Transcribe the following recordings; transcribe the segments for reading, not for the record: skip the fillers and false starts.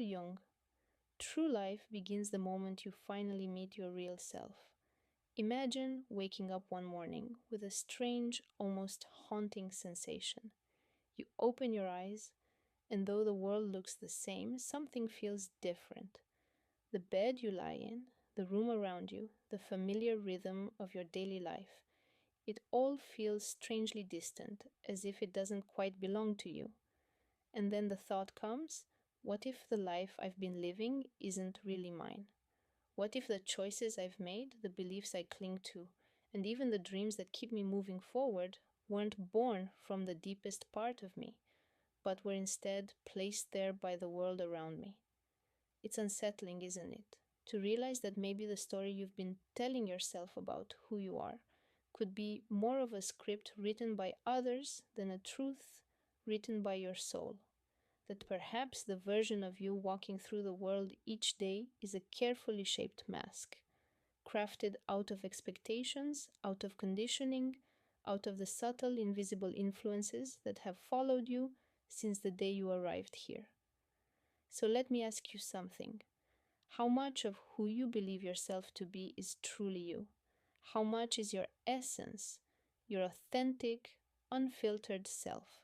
Jung, true life begins the moment you finally meet your real self. Imagine waking up one morning with a strange, almost haunting sensation. You open your eyes, and though the world looks the same, something feels different. The bed you lie in, the room around you, the familiar rhythm of your daily life, it all feels strangely distant, as if it doesn't quite belong to you. And then the thought comes, what if the life I've been living isn't really mine? What if the choices I've made, the beliefs I cling to, and even the dreams that keep me moving forward weren't born from the deepest part of me, but were instead placed there by the world around me? It's unsettling, isn't it? To realize that maybe the story you've been telling yourself about who you are could be more of a script written by others than a truth written by your soul. That perhaps the version of you walking through the world each day is a carefully shaped mask, crafted out of expectations, out of conditioning, out of the subtle, invisible influences that have followed you since the day you arrived here. So let me ask you something. How much of who you believe yourself to be is truly you? How much is your essence, your authentic, unfiltered self?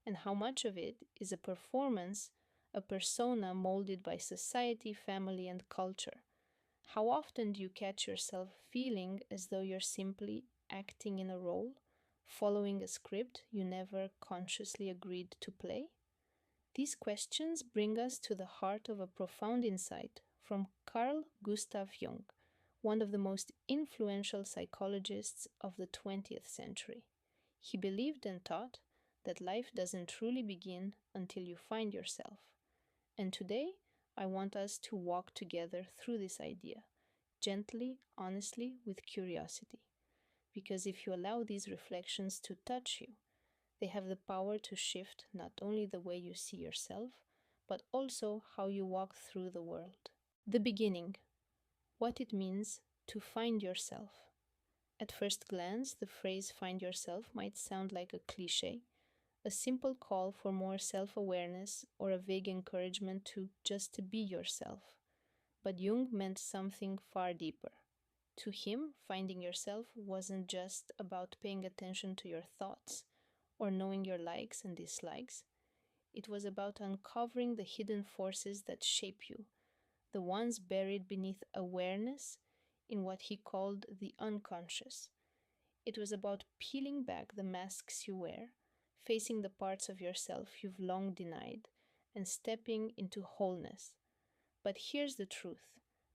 And how much of it is a performance, a persona molded by society, family, and culture? How often do you catch yourself feeling as though you're simply acting in a role, following a script you never consciously agreed to play? These questions bring us to the heart of a profound insight from Carl Gustav Jung, one of the most influential psychologists of the 20th century. He believed and taught that life doesn't truly begin until you find yourself. And today, I want us to walk together through this idea, gently, honestly, with curiosity. Because if you allow these reflections to touch you, they have the power to shift not only the way you see yourself, but also how you walk through the world. The beginning, what it means to find yourself. At first glance, the phrase find yourself might sound like a cliche, a simple call for more self-awareness or a vague encouragement to just to be yourself. But Jung meant something far deeper. To him, finding yourself wasn't just about paying attention to your thoughts or knowing your likes and dislikes. It was about uncovering the hidden forces that shape you, the ones buried beneath awareness in what he called the unconscious. It was about peeling back the masks you wear, facing the parts of yourself you've long denied, and stepping into wholeness. But here's the truth.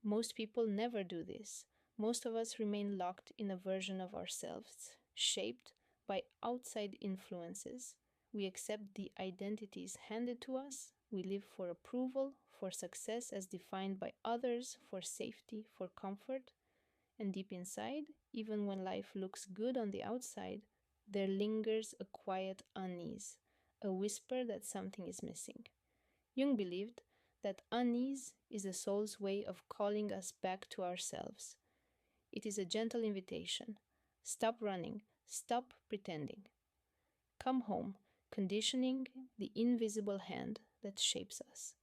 Most people never do this. Most of us remain locked in a version of ourselves, shaped by outside influences. We accept the identities handed to us. We live for approval, for success as defined by others, for safety, for comfort. And deep inside, even when life looks good on the outside, there lingers a quiet unease, a whisper that something is missing. Jung believed that unease is the soul's way of calling us back to ourselves. It is a gentle invitation. Stop running, stop pretending. Come home, conditioning the invisible hand that shapes us.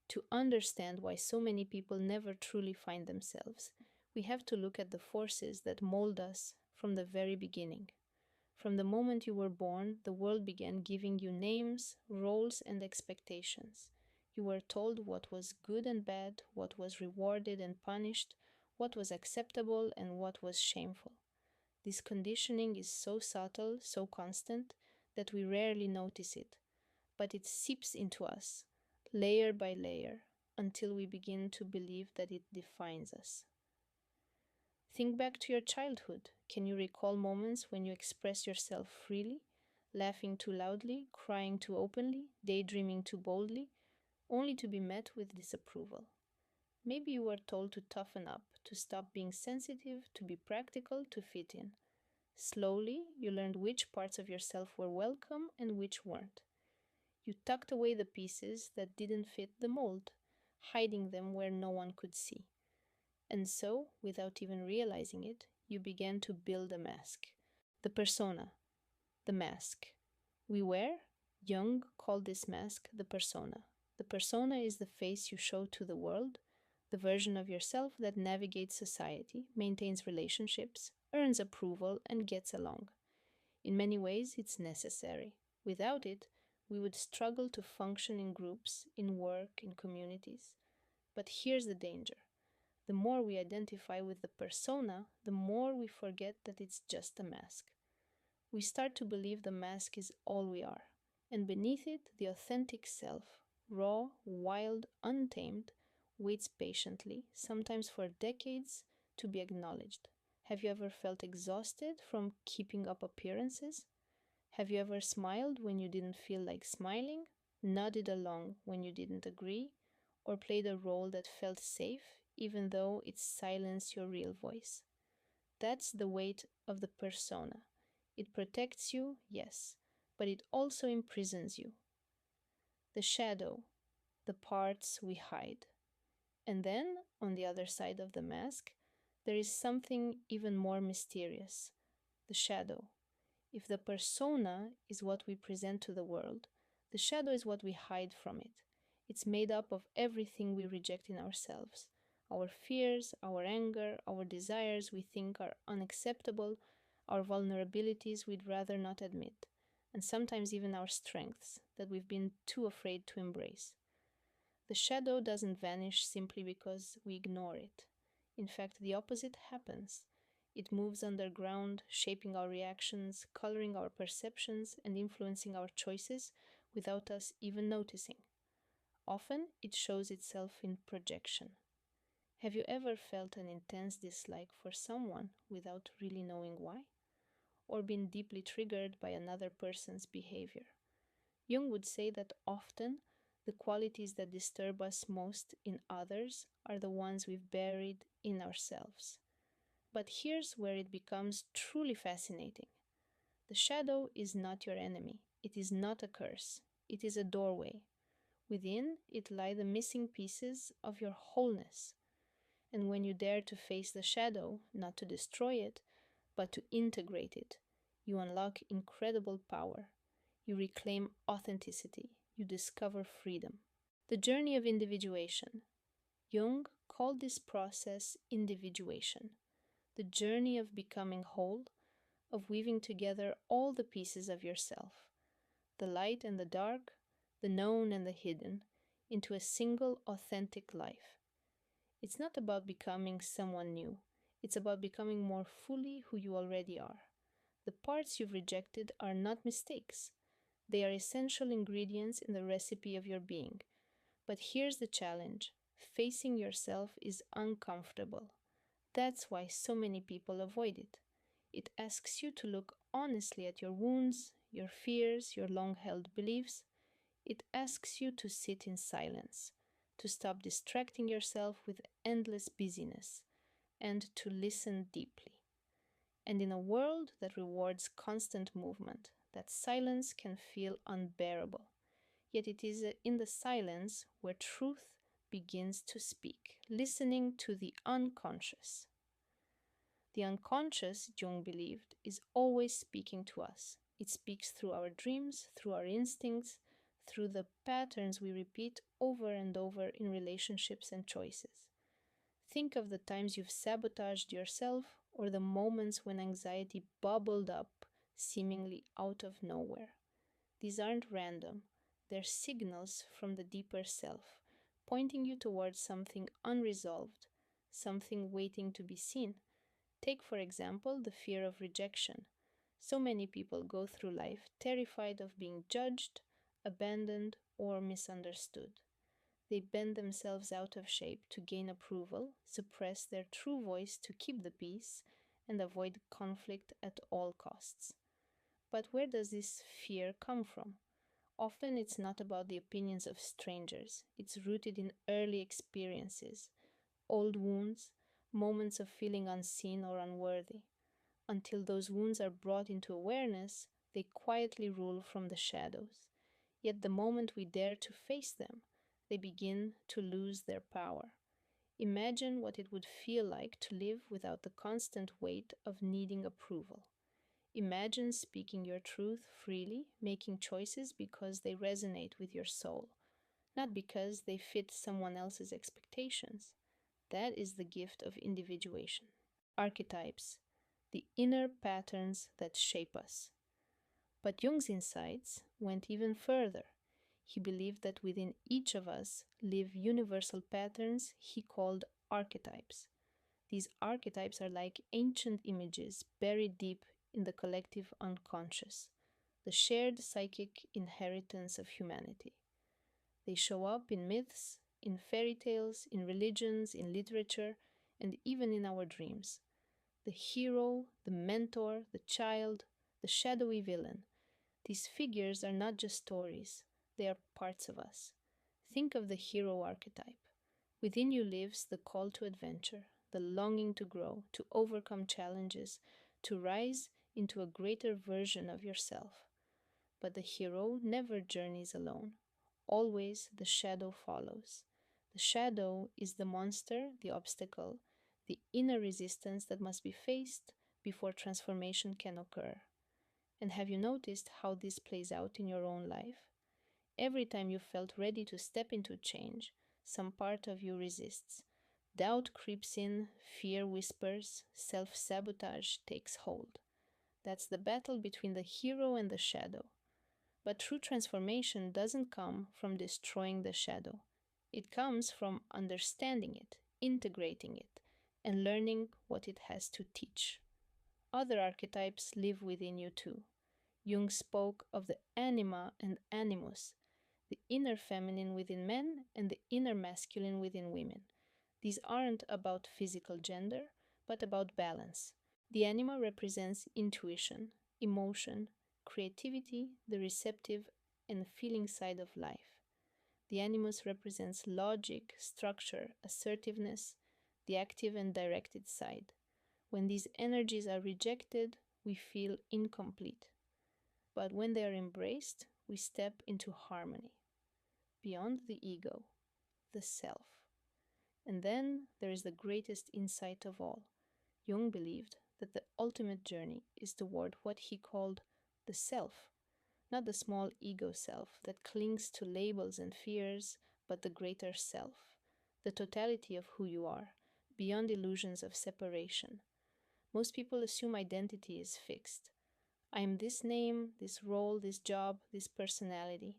To understand why so many people never truly find themselves, we have to look at the forces that mold us from the very beginning. From the moment you were born, the world began giving you names, roles, and expectations. You were told what was good and bad, what was rewarded and punished, what was acceptable and what was shameful. This conditioning is so subtle, so constant, that we rarely notice it, but it seeps into us, layer by layer, until we begin to believe that it defines us. Think back to your childhood. Can you recall moments when you expressed yourself freely, laughing too loudly, crying too openly, daydreaming too boldly, only to be met with disapproval? Maybe you were told to toughen up, to stop being sensitive, to be practical, to fit in. Slowly, you learned which parts of yourself were welcome and which weren't. You tucked away the pieces that didn't fit the mold, hiding them where no one could see. And so, without even realizing it, you began to build a mask. The persona, the mask. We wear? Jung called this mask the persona. The persona is the face you show to the world, the version of yourself that navigates society, maintains relationships, earns approval, and gets along. In many ways, it's necessary. Without it, we would struggle to function in groups, in work, in communities. But here's the danger: the more we identify with the persona, the more we forget that it's just a mask. We start to believe the mask is all we are, and beneath it, the authentic self, raw, wild, untamed, waits patiently, sometimes for decades, to be acknowledged. Have you ever felt exhausted from keeping up appearances? Have you ever smiled when you didn't feel like smiling, nodded along when you didn't agree, or played a role that felt safe even though it silenced your real voice? That's the weight of the persona. It protects you, yes, but it also imprisons you. The shadow, the parts we hide. And then, on the other side of the mask, there is something even more mysterious: the shadow. If the persona is what we present to the world, the shadow is what we hide from it. It's made up of everything we reject in ourselves: our fears, our anger, our desires we think are unacceptable, our vulnerabilities we'd rather not admit, and sometimes even our strengths that we've been too afraid to embrace. The shadow doesn't vanish simply because we ignore it. In fact, the opposite happens. It moves underground, shaping our reactions, coloring our perceptions, and influencing our choices without us even noticing. Often, it shows itself in projection. Have you ever felt an intense dislike for someone without really knowing why? Or been deeply triggered by another person's behavior? Jung would say that often the qualities that disturb us most in others are the ones we've buried in ourselves. But here's where it becomes truly fascinating. The shadow is not your enemy. It is not a curse. It is a doorway. Within it lie the missing pieces of your wholeness. And when you dare to face the shadow, not to destroy it, but to integrate it, you unlock incredible power. You reclaim authenticity. You discover freedom. The journey of individuation. Jung called this process individuation, the journey of becoming whole, of weaving together all the pieces of yourself, the light and the dark, the known and the hidden, into a single authentic life. It's not about becoming someone new, it's about becoming more fully who you already are. The parts you've rejected are not mistakes, they are essential ingredients in the recipe of your being. But here's the challenge: facing yourself is uncomfortable. That's why so many people avoid it. It asks you to look honestly at your wounds, your fears, your long held beliefs. It asks you to sit in silence, to stop distracting yourself with endless busyness, and to listen deeply. And in a world that rewards constant movement, that silence can feel unbearable. Yet it is in the silence where truth begins to speak, listening to the unconscious. The unconscious, Jung believed, is always speaking to us. It speaks through our dreams, through our instincts, through the patterns we repeat over and over in relationships and choices. Think of the times you've sabotaged yourself or the moments when anxiety bubbled up seemingly out of nowhere. These aren't random, they're signals from the deeper self, pointing you towards something unresolved, something waiting to be seen. Take, for example, the fear of rejection. So many people go through life terrified of being judged, abandoned, or misunderstood. They bend themselves out of shape to gain approval, suppress their true voice to keep the peace, and avoid conflict at all costs. But where does this fear come from? Often it's not about the opinions of strangers. It's rooted in early experiences, old wounds, moments of feeling unseen or unworthy. Until those wounds are brought into awareness, they quietly rule from the shadows. Yet the moment we dare to face them, they begin to lose their power. Imagine what it would feel like to live without the constant weight of needing approval. Imagine speaking your truth freely, making choices because they resonate with your soul, not because they fit someone else's expectations. That is the gift of individuation. Archetypes, the inner patterns that shape us. But Jung's insights went even further. He believed that within each of us live universal patterns he called archetypes. These archetypes are like ancient images buried deep in the collective unconscious, the shared psychic inheritance of humanity. They show up in myths, in fairy tales, in religions, in literature, and even in our dreams. The hero, the mentor, the child, the shadowy villain. These figures are not just stories, they are parts of us. Think of the hero archetype. Within you lives the call to adventure, the longing to grow, to overcome challenges, to rise into a greater version of yourself. But the hero never journeys alone. Always the shadow follows. The shadow is the monster, the obstacle, the inner resistance that must be faced before transformation can occur. And have you noticed how this plays out in your own life? Every time you felt ready to step into change, some part of you resists. Doubt creeps in, fear whispers, self sabotage takes hold. That's the battle between the hero and the shadow. But true transformation doesn't come from destroying the shadow. It comes from understanding it, integrating it, and learning what it has to teach. Other archetypes live within you too. Jung spoke of the anima and animus, the inner feminine within men and the inner masculine within women. These aren't about physical gender, but about balance. The anima represents intuition, emotion, creativity, the receptive and feeling side of life. The animus represents logic, structure, assertiveness, the active and directed side. When these energies are rejected, we feel incomplete. But when they are embraced, we step into harmony, beyond the ego, the self. And then there is the greatest insight of all. Jung believed that the ultimate journey is toward what he called the self, not the small ego self that clings to labels and fears, but the greater self, the totality of who you are, beyond illusions of separation. Most people assume identity is fixed. I am this name, this role, this job, this personality.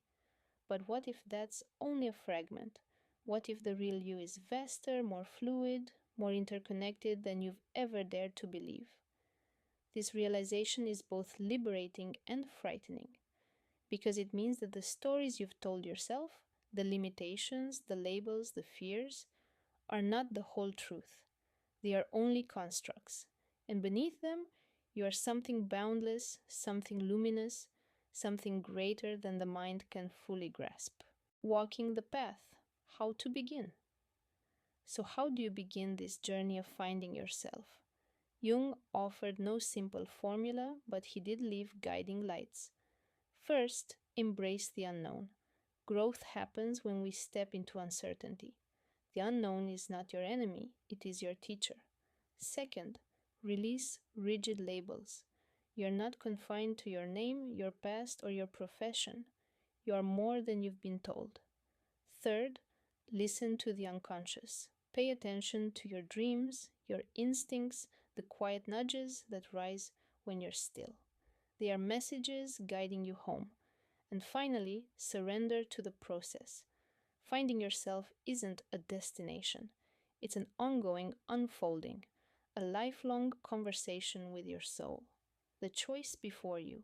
But what if that's only a fragment? What if the real you is vaster, more fluid, more interconnected than you've ever dared to believe? This realization is both liberating and frightening, because it means that the stories you've told yourself, the limitations, the labels, the fears, are not the whole truth. They are only constructs. And beneath them, you are something boundless, something luminous, something greater than the mind can fully grasp. Walking the path. How to begin? So, how do you begin this journey of finding yourself? Jung offered no simple formula, but he did leave guiding lights. First, embrace the unknown. Growth happens when we step into uncertainty. The unknown is not your enemy, it is your teacher. Second, release rigid labels. You're not confined to your name, your past, or your profession. You are more than you've been told. Third, listen to the unconscious. Pay attention to your dreams, your instincts, the quiet nudges that rise when you're still. They are messages guiding you home. And finally, surrender to the process. Finding yourself isn't a destination, it's an ongoing unfolding, a lifelong conversation with your soul, the choice before you.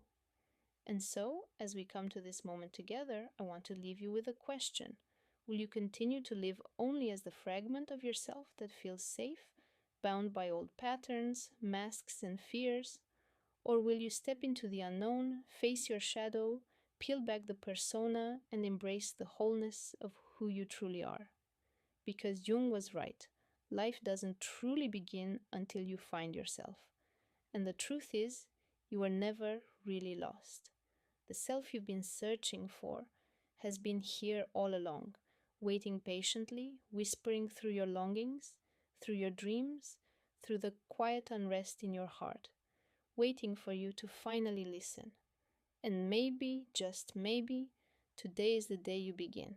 And so, as we come to this moment together, I want to leave you with a question. Will you continue to live only as the fragment of yourself that feels safe, bound by old patterns, masks, and fears? Or will you step into the unknown, face your shadow, peel back the persona, and embrace the wholeness of who you truly are? Because Jung was right. Life doesn't truly begin until you find yourself. And the truth is, you were never really lost. The self you've been searching for has been here all along, waiting patiently, whispering through your longings, through your dreams, through the quiet unrest in your heart, waiting for you to finally listen. And maybe, just maybe, today is the day you begin.